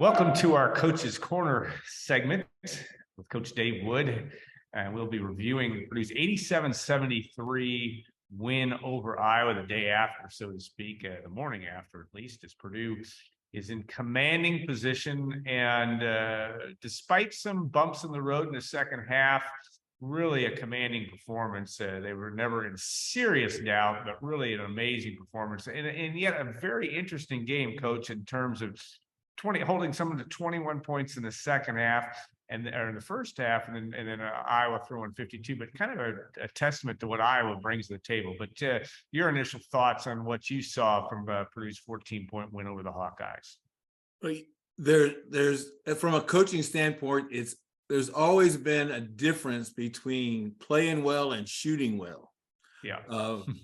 Welcome to our Coach's Corner segment with Coach Dave Wood. And we'll be reviewing Purdue's 87-73 win over Iowa the day after, so to speak, the morning after at least, as Purdue is in commanding position. And despite some bumps in the road in the second half, really a commanding performance. They were never in serious doubt, but really an amazing performance. And yet a very interesting game, Coach, in terms of holding someone to 21 points in the second half or in the first half, and then Iowa throwing 52, but kind of a testament to what Iowa brings to the table. But your initial thoughts on what you saw from Purdue's 14-point win over the Hawkeyes? There's from a coaching standpoint, there's always been a difference between playing well and shooting well. Yeah.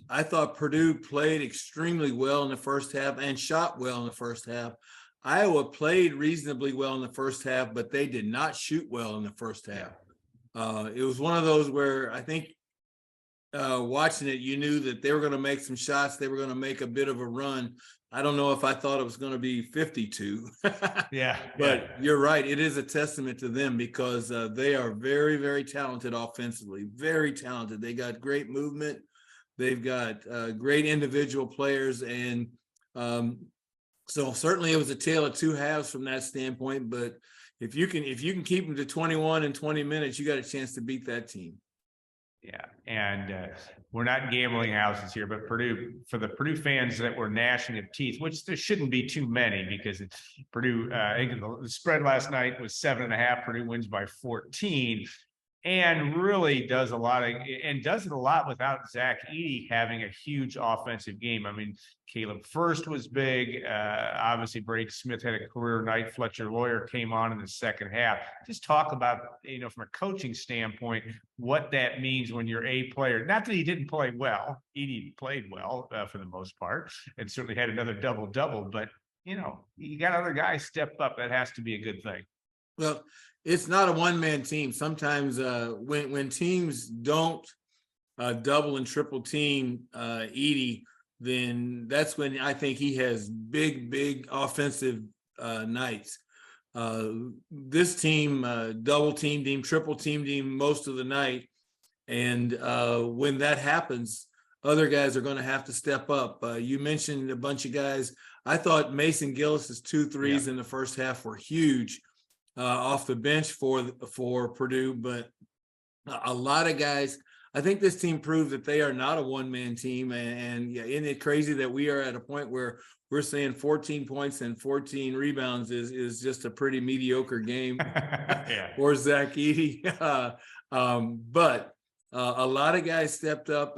I thought Purdue played extremely well in the first half and shot well in the first half. Iowa played reasonably well in the first half, but they did not shoot well in the first half. It was one of those where I think watching it, you knew that they were going to make some shots. They were going to make a bit of a run. I don't know if I thought it was going to be 52. But you're right. It is a testament to them because they are very, very talented offensively, very talented. They got great movement. They've got great individual players. And so certainly it was a tale of two halves from that standpoint. But if you can keep them to 21 in 20 minutes, you got a chance to beat that team. Yeah, and we're not gambling houses here, but Purdue, for the Purdue fans that were gnashing of teeth, which there shouldn't be too many because Purdue, I think the spread last night was 7.5. Purdue wins by 14. And really does it a lot without Ross-Ade having a huge offensive game. I mean, Caleb First was big. Obviously, Braden Smith had a career night. Fletcher Lawyer came on in the second half. Just talk about, from a coaching standpoint, what that means when you're a player. Not that he didn't play well. He played well for the most part and certainly had another double-double. But, you got other guys step up. That has to be a good thing. Well, it's not a one-man team. Sometimes when teams don't double and triple team Edey, then that's when I think he has big offensive nights. This team double teamed him, triple teamed him most of the night. And when that happens, other guys are going to have to step up. You mentioned a bunch of guys. I thought Mason Gillis's 2 threes in the first half were huge. Off the bench for Purdue, but a lot of guys. I think this team proved that they are not a one-man team, and isn't it crazy that we are at a point where we're saying 14 points and 14 rebounds is just a pretty mediocre game for Ross-Ade. But a lot of guys stepped up.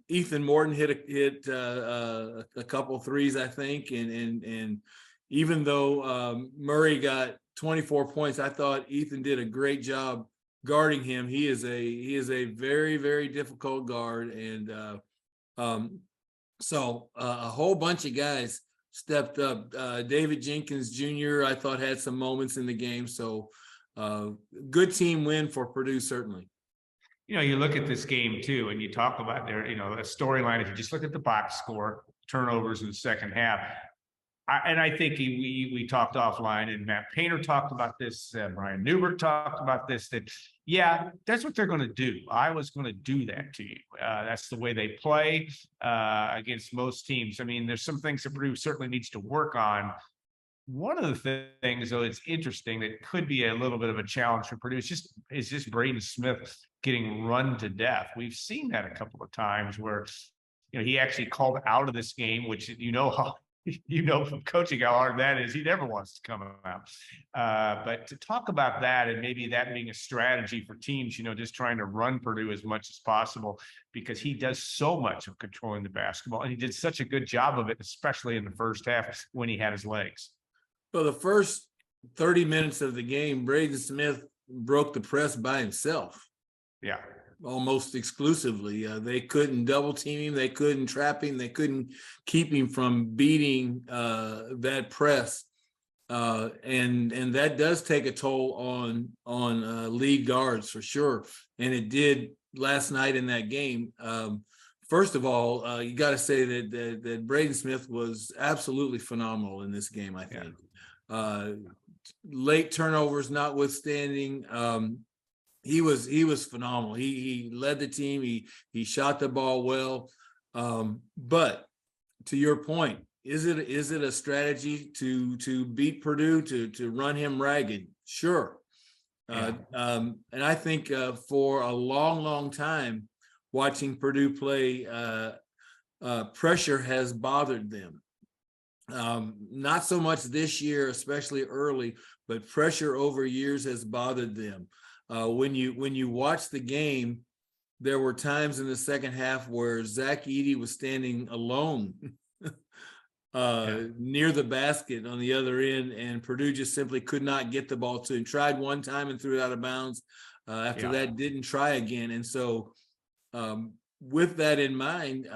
Ethan Morton hit a couple threes, I think, and even though Murray got 24 points, I thought Ethan did a great job guarding him. He is a very, very difficult guard. And so a whole bunch of guys stepped up. David Jenkins Jr., I thought, had some moments in the game. So good team win for Purdue, certainly. You look at this game too, and you talk about a storyline. If you just look at the box score, turnovers in the second half, and I think we talked offline, and Matt Painter talked about this. Brian Newbert talked about this. That's what they're going to do. Iowa's going to do that to you. That's the way they play against most teams. I mean, there's some things that Purdue certainly needs to work on. One of the things, though, it's interesting that could be a little bit of a challenge for Purdue is just Braden Smith getting run to death. We've seen that a couple of times where he actually called out of this game, which from coaching how hard that is. He never wants to come out. But to talk about that and maybe that being a strategy for teams, just trying to run Purdue as much as possible because he does so much of controlling the basketball. And he did such a good job of it, especially in the first half when he had his legs. Well, the first 30 minutes of the game, Braden Smith broke the press by himself. Yeah. Almost exclusively. They couldn't double team him. They couldn't trap him. They couldn't keep him from beating that press. And that does take a toll on lead guards for sure. And it did last night in that game. First of all, you got to say that Braden Smith was absolutely phenomenal in this game, I think. late turnovers notwithstanding, he was phenomenal. He led the team. He shot the ball well. But to your point, is it a strategy to beat Purdue, to run him ragged? Sure. And I think for a long time, watching Purdue play, pressure has bothered them. Not so much this year, especially early, but pressure over years has bothered them. When you watch the game, there were times in the second half where Ross-Ade was standing alone near the basket on the other end, and Purdue just simply could not get the ball to him. Tried one time and threw it out of bounds. After that, didn't try again. And so with that in mind,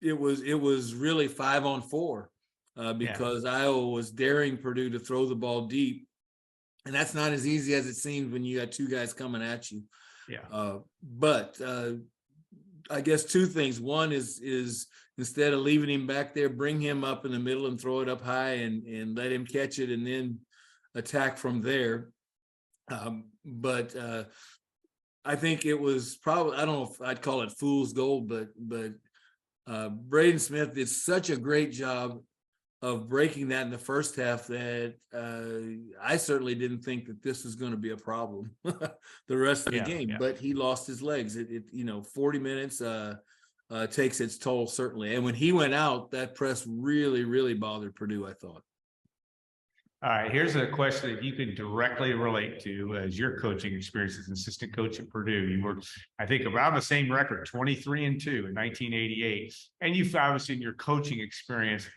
it was really 5-on-4 because Iowa was daring Purdue to throw the ball deep. And that's not as easy as it seems when you got two guys coming at you. But I guess two things. One is instead of leaving him back there, bring him up in the middle and throw it up high and let him catch it and then attack from there. But I think it was probably, I don't know if I'd call it fool's gold, but Braden Smith did such a great job of breaking that in the first half that I certainly didn't think that this was going to be a problem the rest of the game. But he lost his legs. It 40 minutes takes its toll, certainly. And when he went out, that press really bothered Purdue, I thought. All right, here's a question that you can directly relate to as your coaching experience as an assistant coach at Purdue. You were, I think, around the same record, 23-2 in 1988. And you've obviously in your coaching experience,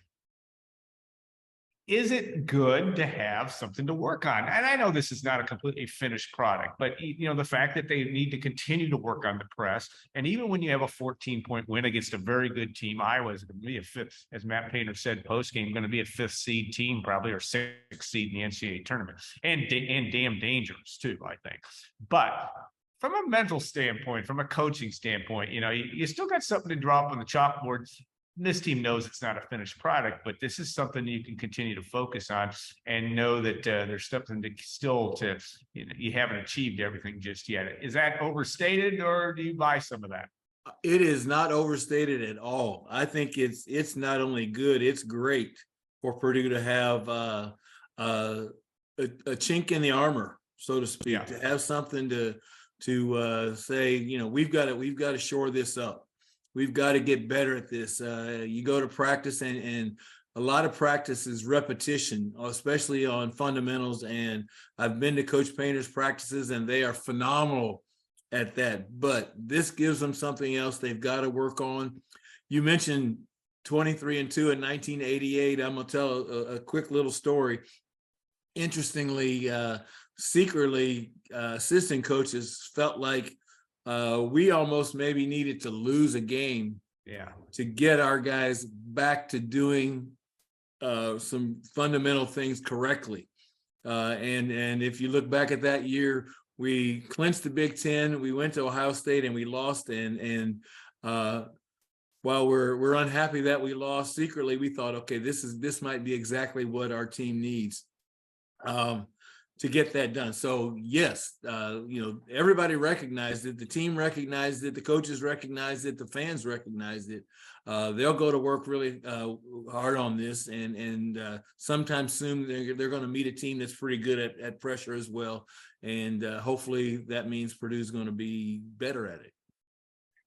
is it good to have something to work on? And I know this is not a completely finished product, but the fact that they need to continue to work on the press, and even when you have a 14-point win against a very good team, Iowa is going to be a fifth, as Matt Painter said post-game, going to be a fifth seed team probably, or sixth seed in the NCAA tournament, and damn dangerous too, I think. But from a mental standpoint, from a coaching standpoint, you still got something to drop on the chalkboard. This team knows it's not a finished product, but this is something you can continue to focus on and know that there's something you haven't achieved everything just yet. Is that overstated, or do you buy some of that? It is not overstated at all. I think it's not only good, it's great for Purdue to have a chink in the armor, so to speak, to have something to say, we've got to shore this up. We've got to get better at this. You go to practice, and a lot of practice is repetition, especially on fundamentals. And I've been to Coach Painter's practices, and they are phenomenal at that. But this gives them something else they've got to work on. You mentioned 23-2 in 1988. I'm going to tell a quick little story. Interestingly, secretly, assistant coaches felt like we almost maybe needed to lose a game to get our guys back to doing some fundamental things correctly. And if you look back at that year, we clinched the Big Ten, we went to Ohio State, and we lost. And while we're unhappy that we lost, secretly we thought, okay, this might be exactly what our team needs to get that done. So yes, everybody recognized it. The team recognized it. The coaches recognized it. The fans recognized it. They'll go to work really hard on this, and sometime soon they're going to meet a team that's pretty good at pressure as well. And hopefully that means Purdue's going to be better at it.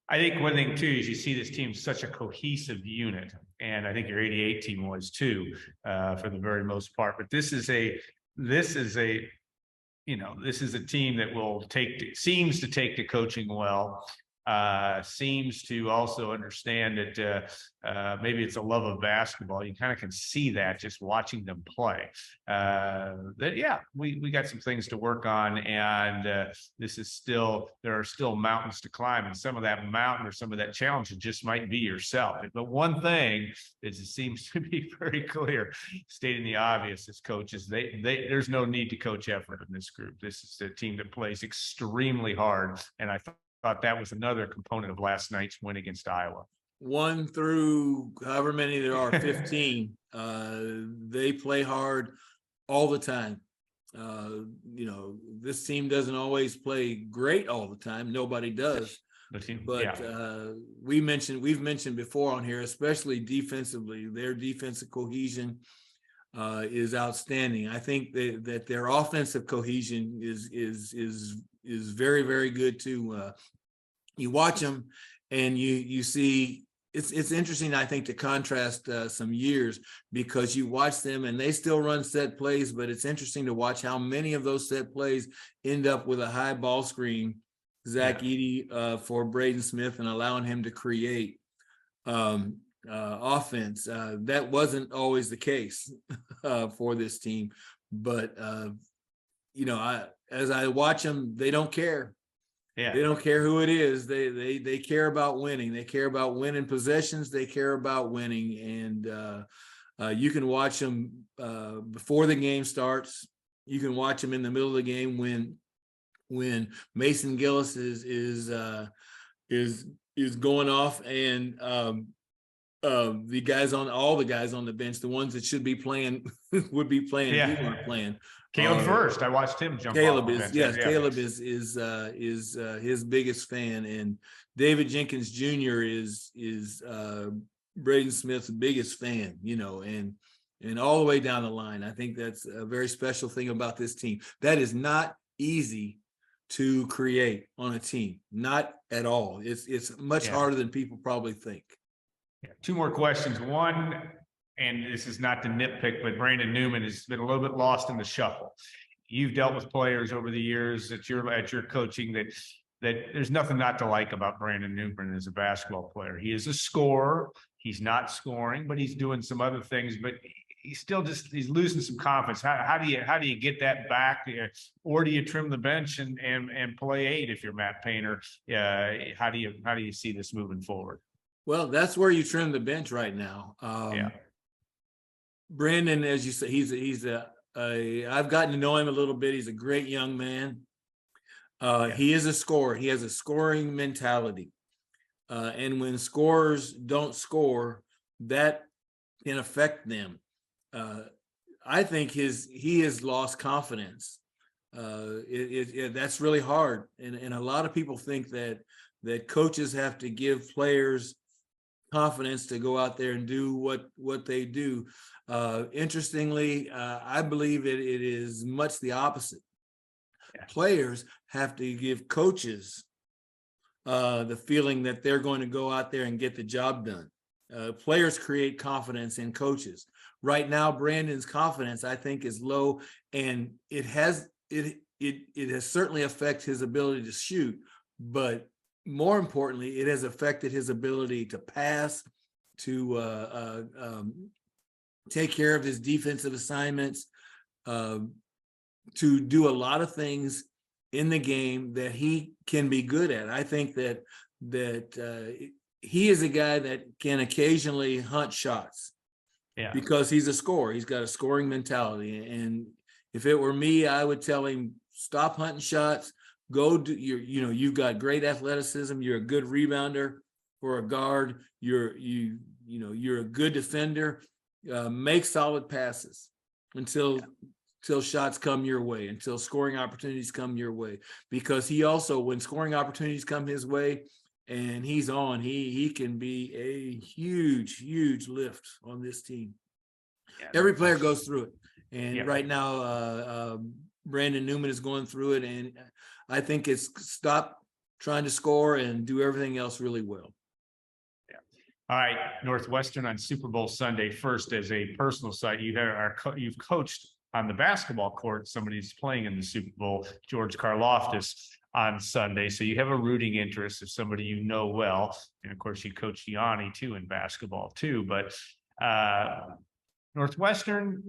I think one thing too is you see this team such a cohesive unit, and I think your 88 team was too, for the very most part. But this is a team that seems to take to coaching well, seems to also understand that maybe it's a love of basketball. You kind of can see that just watching them play. We got some things to work on, and there are still mountains to climb, and some of that mountain or some of that challenge just might be yourself. But one thing is, it seems to be very clear, stating the obvious as coaches, there's no need to coach effort in this group. This is a team that plays extremely hard, and I thought that was another component of last night's win against Iowa. 1 through however many there are, 15, they play hard. all the time. This team doesn't always play great all the time. Nobody does. But we've mentioned before on here, especially defensively, their defensive cohesion is outstanding. I think that their offensive cohesion is very, very good too. You watch them and you see it's interesting, I think, to contrast some years, because you watch them and they still run set plays, but it's interesting to watch how many of those set plays end up with a high ball screen, Ross-Ade for Braden Smith, and allowing him to create offense. That wasn't always the case for this team, but as I watch them, they don't care. Yeah. They don't care who it is. They care about winning. They care about winning possessions. They care about winning. And you can watch them before the game starts. You can watch them in the middle of the game when Mason Gillis is going off, and all the guys on the bench, the ones that should be playing would be playing. Yeah. Who weren't playing. Caleb first. I watched him jump. Caleb off is yes. Yeah. Caleb is his biggest fan, and David Jenkins Jr. is Braden Smith's biggest fan. And all the way down the line. I think that's a very special thing about this team. That is not easy to create on a team, not at all. It's much harder than people probably think. Yeah. Two more questions. One, and this is not to nitpick, but Brandon Newman has been a little bit lost in the shuffle. You've dealt with players over the years at your coaching that there's nothing not to like about Brandon Newman as a basketball player. He is a scorer. He's not scoring, but he's doing some other things. But he's still he's losing some confidence. How do you get that back? Or do you trim the bench and play 8 if you're Matt Painter? How do you see this moving forward? Well, that's where you trim the bench right now. Brandon, as you say, I've gotten to know him a little bit. He's a great young man. He is a scorer. He has a scoring mentality. And when scorers don't score, that can affect them. I think he has lost confidence. That's really hard. And a lot of people think that coaches have to give players confidence to go out there and do what they do. Interestingly, I believe it is much the opposite. Players have to give coaches the feeling that they're going to go out there and get the job done. Players create confidence in coaches. Right now, Brandon's confidence, I think, is low, and it has certainly affected his ability to shoot, but more importantly, it has affected his ability to pass, to take care of his defensive assignments, to do a lot of things in the game that he can be good at. I think that he is a guy that can occasionally hunt shots, because he's a scorer. He's got a scoring mentality, and if it were me, I would tell him, stop hunting shots. Go do you've got great athleticism. You're a good rebounder for a guard. You're a good defender. Make solid passes until shots come your way, until scoring opportunities come your way. Because he also, when scoring opportunities come his way and he's on, he can be a huge lift on this team. Every player goes through it. And right now, Brandon Newman is going through it, and I think it's stop trying to score and do everything else really well. All right, Northwestern on Super Bowl Sunday. First, as a personal side, you've coached on the basketball court somebody's playing in the Super Bowl, George Karlaftis, on Sunday. So you have a rooting interest of somebody you know well, and of course you coach Yanni too in basketball too. But Northwestern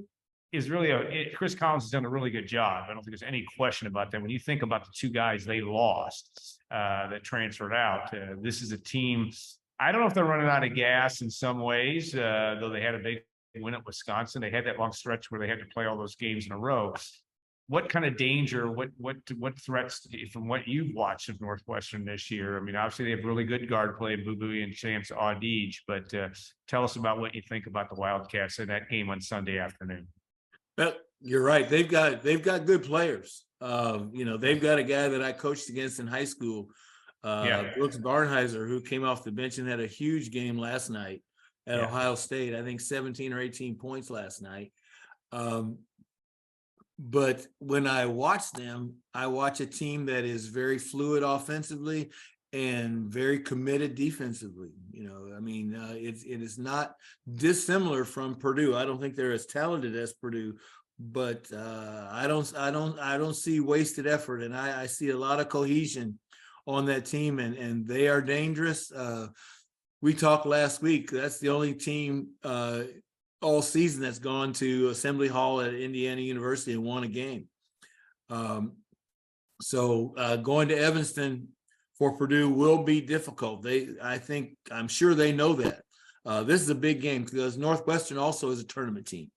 is really Chris Collins has done a really good job. I don't think there's any question about that. When you think about the two guys they lost that transferred out, this is a team. I don't know if they're running out of gas in some ways, though they had a big win at Wisconsin. They had that long stretch where they had to play all those games in a row. What kind of danger, what threats from what you've watched of Northwestern this year? I mean, obviously they have really good guard play, Boo and Chance Audij, but tell us about what you think about the Wildcats in that game on Sunday afternoon. Well, You're right. They've got good players. They've got a guy that I coached against in high school, Yeah. Brooks Barnheiser, who came off the bench and had a huge game last night at Yeah. Ohio State. I think 17 or 18 points last night. But when I watch them, I watch a team that is very fluid offensively and very committed defensively. It is not dissimilar from Purdue. I don't think they're as talented as Purdue, but I don't see wasted effort, and I see a lot of cohesion on that team, and they are dangerous. We talked last week. That's the only team all season that's gone to Assembly Hall at Indiana University and won a game. So going to Evanston for Purdue will be difficult. I'm sure they know that. This is a big game because Northwestern also is a tournament team.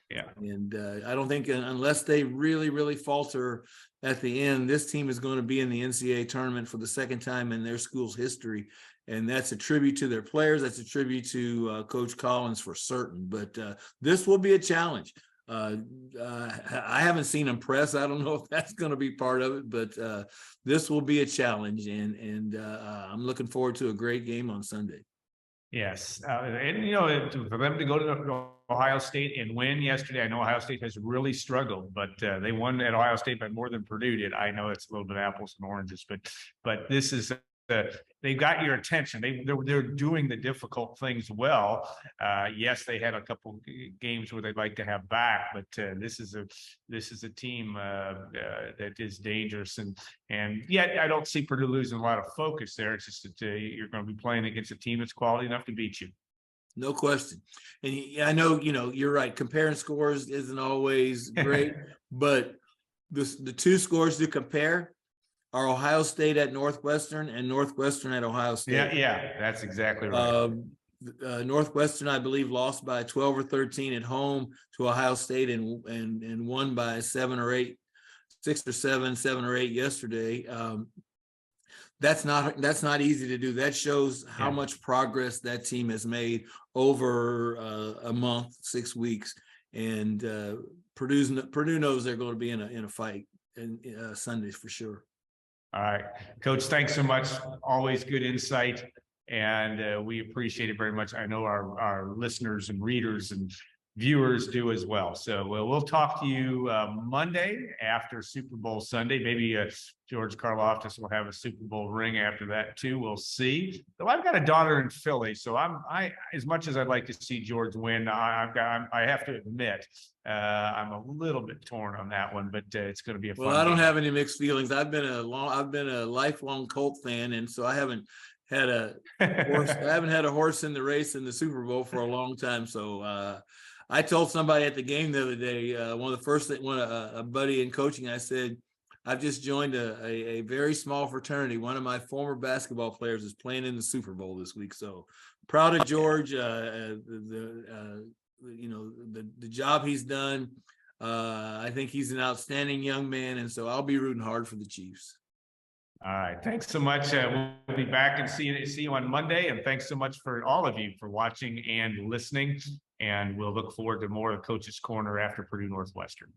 Yeah. And I don't think unless they really, really falter at the end, this team is going to be in the NCAA tournament for the second time in their school's history. And that's a tribute to their players. That's a tribute to Coach Collins for certain. But this will be a challenge. I haven't seen them press. I don't know if that's going to be part of it, but this will be a challenge. And I'm looking forward to a great game on Sunday. Yes. And, for them to go to Ohio State and win yesterday, I know Ohio State has really struggled, but they won at Ohio State by more than Purdue did. I know it's a little bit apples and oranges, but this is they've got your attention. They're doing the difficult things well. Yes, they had a couple games where they'd like to have back, but this is a team that is dangerous. And yet I don't see Purdue losing a lot of focus there. It's just that you're going to be playing against a team that's quality enough to beat you. No question. And I know, you're right. Comparing scores isn't always great, but the two scores to compare are Ohio State at Northwestern and Northwestern at Ohio State. Yeah, that's exactly right. Northwestern, I believe, lost by 12 or 13 at home to Ohio State and won by 7 or 8 yesterday. That's not easy to do. That shows how much progress that team has made over a month, 6 weeks. And Purdue knows they're going to be in a fight in Sundays for sure. All right, Coach, thanks so much. Always good insight, and we appreciate it very much. I know our listeners and readers and viewers do as well. So we'll talk to you Monday after Super Bowl Sunday. Maybe George Karloftis will have a Super Bowl ring after that too. We'll see. So I've got a daughter in Philly, so I as much as I'd like to see George win, I have to admit I'm a little bit torn on that one. But it's going to be a fun I don't game. have any mixed feelings. I've been a lifelong Colt fan, and so I haven't had a horse in the race in the Super Bowl for a long time. So I told somebody at the game the other day, a buddy in coaching, I said, I've just joined a very small fraternity. One of my former basketball players is playing in the Super Bowl this week. So proud of George, the job he's done. I think he's an outstanding young man. And so I'll be rooting hard for the Chiefs. All right. Thanks so much. We'll be back and see you on Monday. And thanks so much for all of you for watching and listening. And we'll look forward to more of Coach's Corner after Purdue Northwestern.